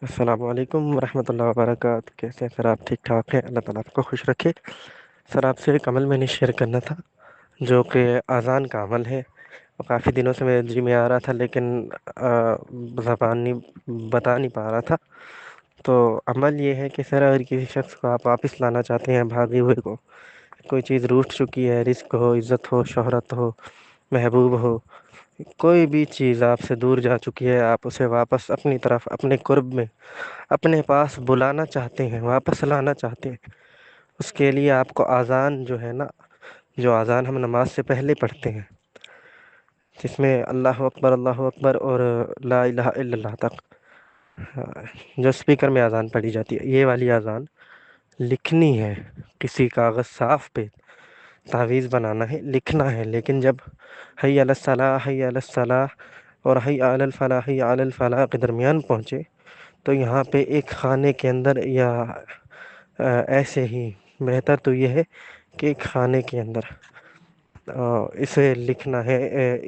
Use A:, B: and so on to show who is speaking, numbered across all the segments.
A: السلام علیکم ورحمۃ اللہ وبرکاتہ، کیسے ہیں سر؟ آپ ٹھیک ٹھاک ہیں؟ اللہ تعالیٰ آپ کو خوش رکھے۔ سر آپ سے ایک عمل میں نے شیئر کرنا تھا، جو کہ اذان کا عمل ہے۔ کافی دنوں سے میرے جی میں آ رہا تھا، لیکن زبان نہیں بتا نہیں پا رہا تھا۔ تو عمل یہ ہے کہ سر اگر کسی شخص کو آپ واپس لانا چاہتے ہیں، بھاگے ہوئے کو، کوئی چیز روٹھ چکی ہے، رزق ہو، عزت ہو، شہرت ہو، محبوب ہو، کوئی بھی چیز آپ سے دور جا چکی ہے، آپ اسے واپس اپنی طرف، اپنے قرب میں، اپنے پاس بلانا چاہتے ہیں، واپس لانا چاہتے ہیں، اس کے لیے آپ کو اذان جو ہے نا، جو اذان ہم نماز سے پہلے پڑھتے ہیں، جس میں اللہ اکبر اور لا الہ الا اللہ تک جو اسپیکر میں اذان پڑھی جاتی ہے، یہ والی اذان لکھنی ہے کسی کاغذ صاف پہ، تعویذ بنانا ہے، لکھنا ہے۔ لیکن جب حی علی الصلاح، حی علی الصلاح اور حی علی الفلاح، حی علی الفلاح کے درمیان پہنچے تو یہاں پہ ایک خانے کے اندر، یا ایسے ہی بہتر تو یہ ہے کہ ایک خانے کے اندر اسے لکھنا ہے،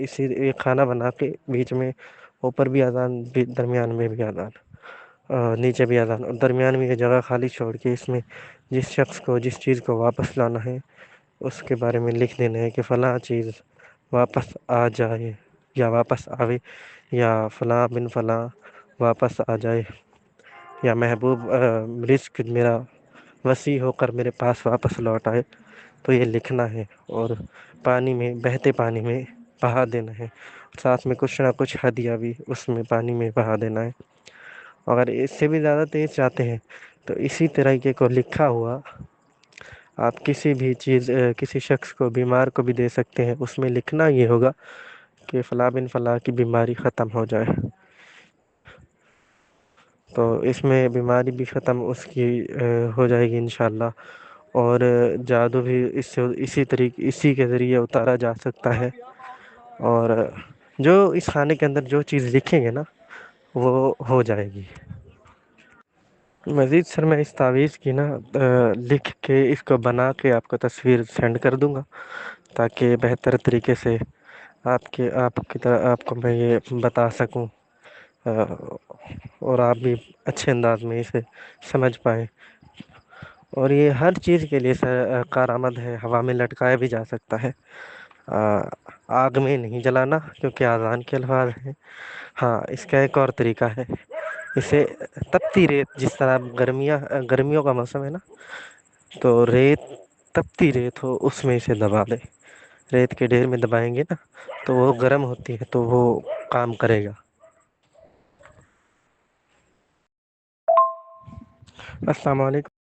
A: اسی ایک خانہ بنا کے بیچ میں اوپر بھی اذان، درمیان میں بھی اذان، نیچے بھی اذان، اور درمیان میں یہ جگہ خالی چھوڑ کے اس میں جس شخص کو جس چیز کو واپس لانا ہے اس کے بارے میں لکھ دینا ہے کہ فلاں چیز واپس آ جائے، یا واپس آوے، یا فلاں بن فلاں واپس آ جائے، یا محبوب رزق میرا وسیع ہو کر میرے پاس واپس لوٹ آئے۔ تو یہ لکھنا ہے اور پانی میں، بہتے پانی میں بہا دینا ہے، ساتھ میں کچھ نہ کچھ ہدیہ بھی اس میں پانی میں بہا دینا ہے۔ اگر اس سے بھی زیادہ تیز چاہتے ہیں تو اسی طریقے کو لکھا ہوا آپ کسی بھی چیز، کسی شخص کو، بیمار کو بھی دے سکتے ہیں۔ اس میں لکھنا یہ ہوگا کہ فلاں بن فلاں کی بیماری ختم ہو جائے، تو اس میں بیماری بھی ختم اس کی ہو جائے گی انشاءاللہ۔ اور جادو بھی اسی کے ذریعے اتارا جا سکتا ہے۔ اور جو اس خانے کے اندر جو چیز لکھیں گے نا وہ ہو جائے گی۔ مزید سر میں اس تعویذ کی نا لکھ کے، اس کو بنا کے آپ کو تصویر سینڈ کر دوں گا، تاکہ بہتر طریقے سے آپ کو میں یہ بتا سکوں، اور آپ بھی اچھے انداز میں اسے سمجھ پائیں۔ اور یہ ہر چیز کے لیے کارآمد ہے، ہوا میں لٹکایا بھی جا سکتا ہے، آگ میں نہیں جلانا کیونکہ اذان کے الفاظ ہیں۔ ہاں، اس کا ایک اور طریقہ ہے، اسے تپتی ریت، جس طرح گرمیوں کا موسم ہے نا، تو تپتی ریت ہو اس میں اسے دبا دیں، ریت کے ڈھیر میں دبائیں گے نا تو وہ گرم ہوتی ہے، تو وہ کام کرے گا۔ السلام علیکم۔